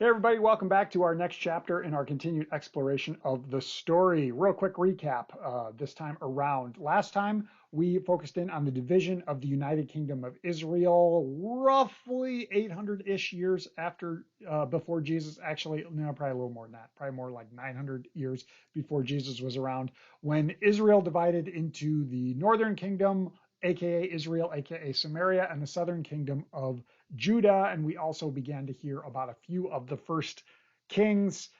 Hey everybody, welcome back to our next chapter in our continued exploration of the story. Real quick recap this time around. Last time we focused in on the division of the United Kingdom of Israel, roughly 800-ish years after, before Jesus, actually, no, probably a little more than that, probably more like 900 years before Jesus was around, when Israel divided into the northern kingdom, aka Israel, aka Samaria, and the southern kingdom of Judah, and we also began to hear about a few of the first kings.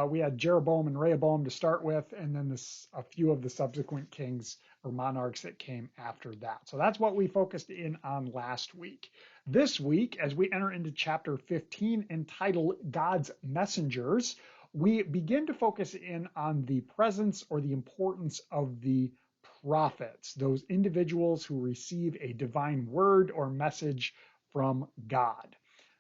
We had Jeroboam and Rehoboam to start with, and then a few of the subsequent kings or monarchs that came after that. So that's what we focused in on last week. This week, as we enter into chapter 15 entitled God's Messengers, we begin to focus in on the presence or the importance of the prophets, those individuals who receive a divine word or message from God.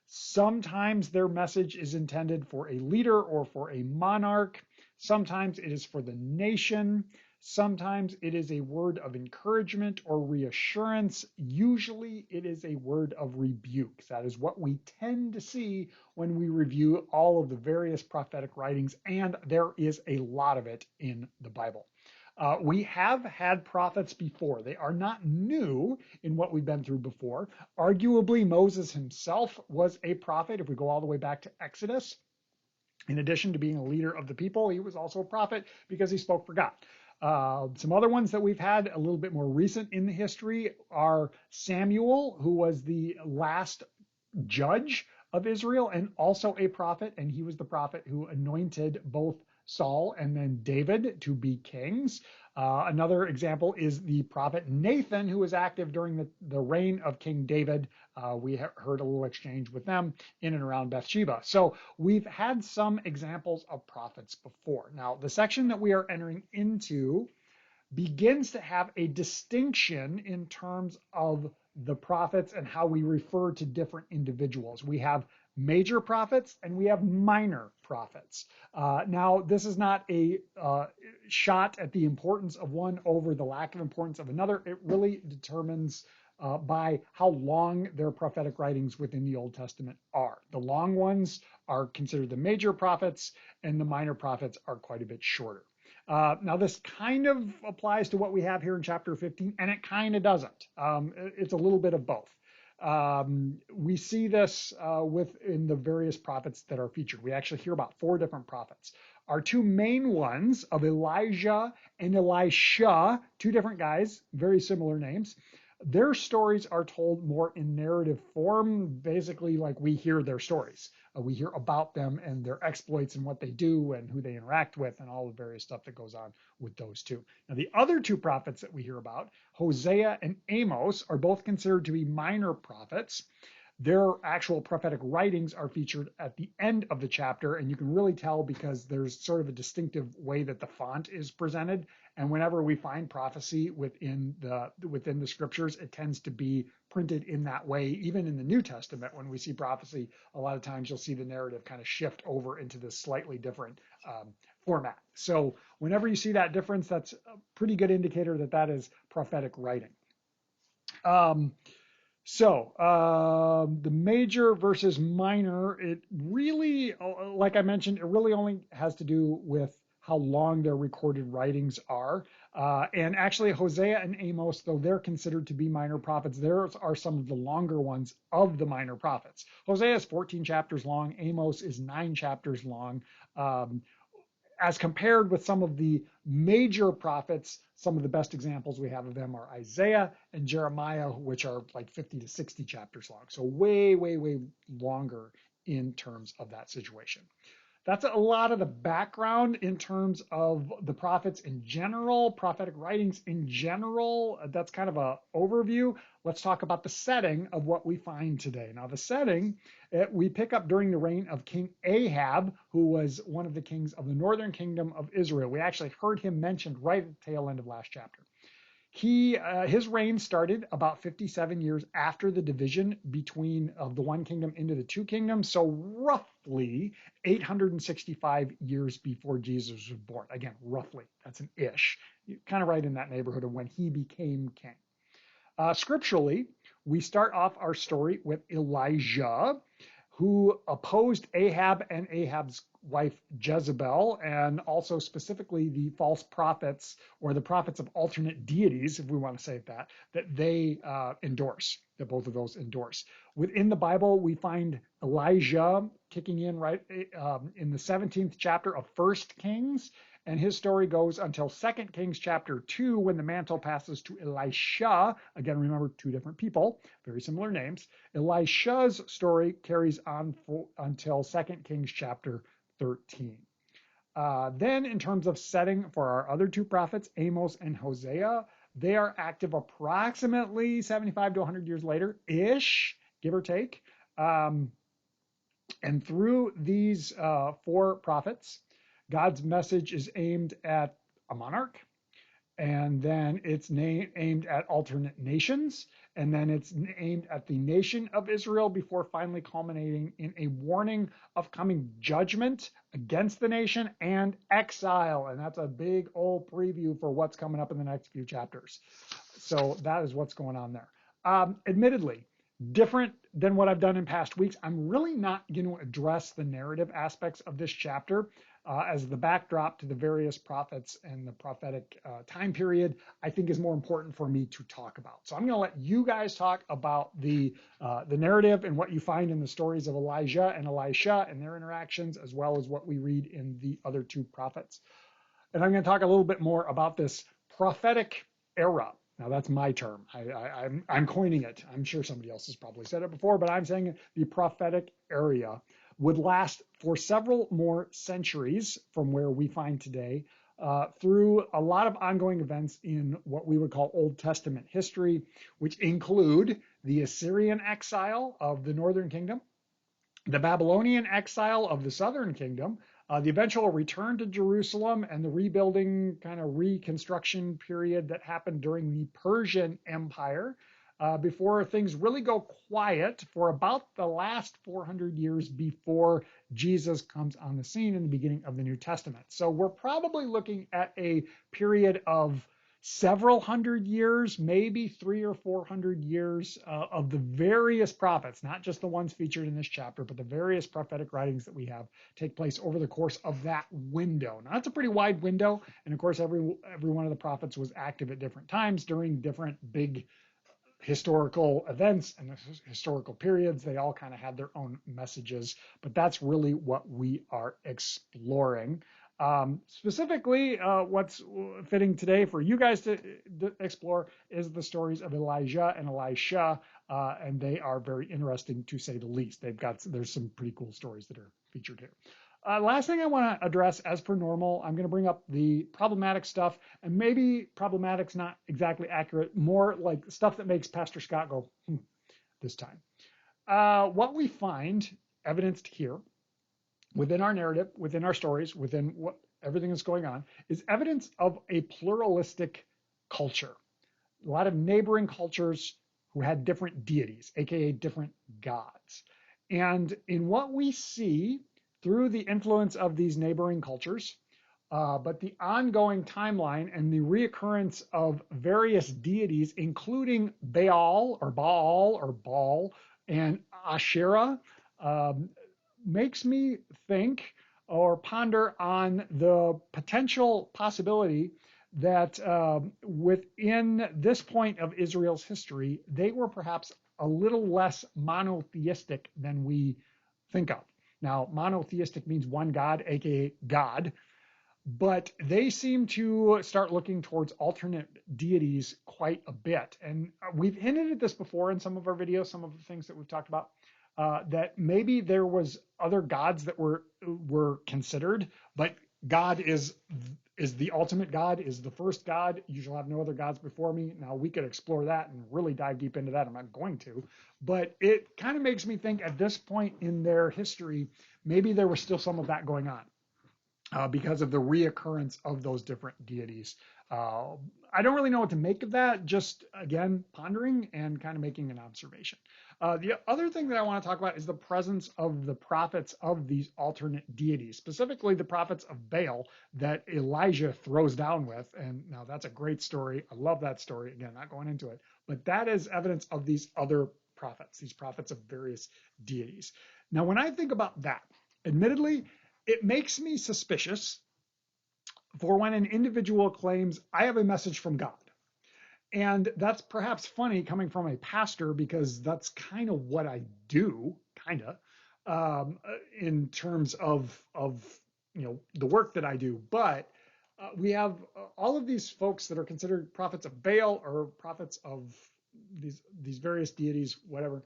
Sometimes their message is intended for a leader or for a monarch. Sometimes it is for the nation. Sometimes it is a word of encouragement or reassurance. Usually it is a word of rebuke. That is what we tend to see when we review all of the various prophetic writings, and there is a lot of it in the Bible. We have had prophets before. They are not new in what we've been through before. Arguably, Moses himself was a prophet. If we go all the way back to Exodus, in addition to being a leader of the people, he was also a prophet because he spoke for God. Some other ones that we've had a little bit more recent in the history are Samuel, who was the last judge of Israel and also a prophet, and he was the prophet who anointed both Saul and then David to be kings. Another example is the prophet Nathan, who was active during the reign of King David. We heard a little exchange with them in and around Bathsheba. So we've had some examples of prophets before. Now, the section that we are entering into begins to have a distinction in terms of the prophets and how we refer to different individuals. We have major prophets and we have minor prophets. Now, this is not a shot at the importance of one over the lack of importance of another. It really determines by how long their prophetic writings within the Old Testament are. The long ones are considered the major prophets, and the minor prophets are quite a bit shorter. Now, this kind of applies to what we have here in chapter 15, and it kind of doesn't. It's a little bit of both. We see this within the various prophets that are featured. We actually hear about 4 different prophets. Our 2 main ones of Elijah and Elisha, 2 different guys, very similar names. Their stories are told more in narrative form, basically like we hear their stories. We hear about them and their exploits and what they do and who they interact with and all the various stuff that goes on with those 2. Now, the other 2 prophets that we hear about, Hosea and Amos, are both considered to be minor prophets. Their actual prophetic writings are featured at the end of the chapter, and you can really tell because there's sort of a distinctive way that the font is presented. And whenever we find prophecy within the scriptures, it tends to be printed in that way. Even in the New Testament, when we see prophecy, a lot of times you'll see the narrative kind of shift over into this slightly different format. So whenever you see that difference, that's a pretty good indicator that that is prophetic writing. The major versus minor, it really, like I mentioned, it really only has to do with how long their recorded writings are. And actually, Hosea and Amos, though they're considered to be minor prophets, theirs are some of the longer ones of the minor prophets. Hosea is 14 chapters long. Amos is 9 chapters long. As compared with some of the major prophets, some of the best examples we have of them are Isaiah and Jeremiah, which are like 50 to 60 chapters long. So way, way, way longer in terms of that situation. That's a lot of the background in terms of the prophets in general, prophetic writings in general. That's kind of an overview. Let's talk about the setting of what we find today. Now, the setting we pick up during the reign of King Ahab, who was one of the kings of the northern kingdom of Israel. We actually heard him mentioned right at the tail end of last chapter. His reign started about 57 years after the division between the one kingdom into the 2 kingdoms, so roughly 865 years before Jesus was born. Again, roughly, that's an ish. You're kind of right in that neighborhood of when he became king. Scripturally, we start off our story with Elijah, who opposed Ahab and Ahab's wife Jezebel, and also specifically the false prophets or the prophets of alternate deities, if we want to say that they endorse, that both of those endorse. Within the Bible, we find Elijah kicking in right in the 17th chapter of 1 Kings, and his story goes until 2 Kings chapter 2, when the mantle passes to Elisha. Again, remember, two different people, very similar names. Elisha's story carries on until 2 Kings chapter 13. Then in terms of setting for our other two prophets, Amos and Hosea, they are active approximately 75 to 100 years later-ish, give or take. And through these four prophets, God's message is aimed at a monarch, and then it's aimed at alternate nations, and then it's aimed at the nation of Israel before finally culminating in a warning of coming judgment against the nation and exile. And that's a big old preview for what's coming up in the next few chapters. So that is what's going on there. Admittedly, different than what I've done in past weeks, I'm really not going to address the narrative aspects of this chapter as the backdrop to the various prophets and the prophetic time period, I think is more important for me to talk about. So I'm going to let you guys talk about the narrative and what you find in the stories of Elijah and Elisha and their interactions, as well as what we read in the other two prophets. And I'm going to talk a little bit more about this prophetic era. Now, that's my term. I'm coining it. I'm sure somebody else has probably said it before, but I'm saying the prophetic era would last for several more centuries from where we find today, through a lot of ongoing events in what we would call Old Testament history, which include the Assyrian exile of the northern kingdom, the Babylonian exile of the southern kingdom, the eventual return to Jerusalem, and the rebuilding kind of reconstruction period that happened during the Persian Empire, before things really go quiet for about the last 400 years before Jesus comes on the scene in the beginning of the New Testament. So we're probably looking at a period of several hundred years, maybe 300 or 400 years of the various prophets, not just the ones featured in this chapter, but the various prophetic writings that we have take place over the course of that window. Now, that's a pretty wide window. And of course, every one of the prophets was active at different times during different big historical events and historical periods. They all kind of had their own messages, but that's really what we are exploring. Specifically, what's fitting today for you guys to explore is the stories of Elijah and Elisha, and they are very interesting to say the least. There's some pretty cool stories that are featured here. Last thing I want to address, as per normal, I'm going to bring up the problematic stuff, and maybe problematic's not exactly accurate, more like stuff that makes Pastor Scott go, this time. What we find evidenced here within our narrative, within our stories, within everything that's going on, is evidence of a pluralistic culture. A lot of neighboring cultures who had different deities, aka different gods. And in what we see through the influence of these neighboring cultures, but the ongoing timeline and the reoccurrence of various deities, including Baal and Asherah, makes me think or ponder on the potential possibility that within this point of Israel's history, they were perhaps a little less monotheistic than we think of. Now, monotheistic means one God, aka God, but they seem to start looking towards alternate deities quite a bit. And we've hinted at this before in some of our videos, some of the things that we've talked about, that maybe there was other gods that were considered, but God is the ultimate God, is the first God. You shall have no other gods before me. Now, we could explore that and really dive deep into that. I'm not going to, but it kind of makes me think at this point in their history, maybe there was still some of that going on because of the reoccurrence of those different deities. I don't really know what to make of that, just again, pondering and kind of making an observation. The other thing that I want to talk about is the presence of the prophets of these alternate deities, specifically the prophets of Baal that Elijah throws down with. And now that's a great story. I love that story. Again, not going into it, but that is evidence of these other prophets, these prophets of various deities. Now, when I think about that, admittedly, it makes me suspicious for when an individual claims, I have a message from God. And that's perhaps funny coming from a pastor because that's kind of what I do, kind of, in terms of the work that I do. But we have all of these folks that are considered prophets of Baal or prophets of these various deities, whatever.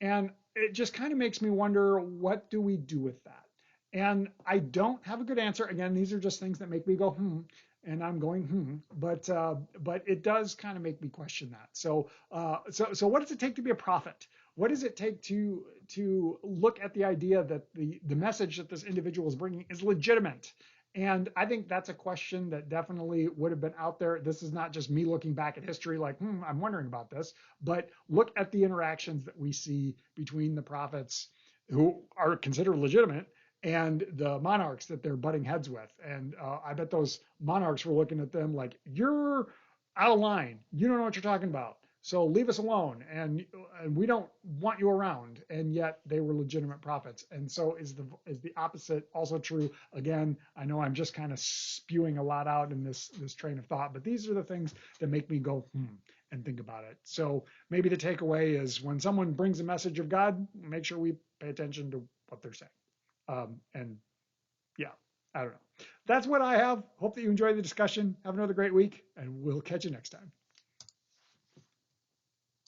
And it just kind of makes me wonder, what do we do with that? And I don't have a good answer. Again, these are just things that make me go, and I'm going, but it does kind of make me question that. So what does it take to be a prophet? What does it take to look at the idea that the message that this individual is bringing is legitimate? And I think that's a question that definitely would have been out there. This is not just me looking back at history like, I'm wondering about this, but look at the interactions that we see between the prophets who are considered legitimate and the monarchs that they're butting heads with. And I bet those monarchs were looking at them like, you're out of line. You don't know what you're talking about. So leave us alone. And we don't want you around. And yet they were legitimate prophets. And so is the opposite also true? Again, I know I'm just kind of spewing a lot out in this train of thought, but these are the things that make me go, and think about it. So maybe the takeaway is when someone brings a message of God, make sure we pay attention to what they're saying. And yeah, I don't know. That's what I have. Hope that you enjoyed the discussion. Have another great week, and we'll catch you next time.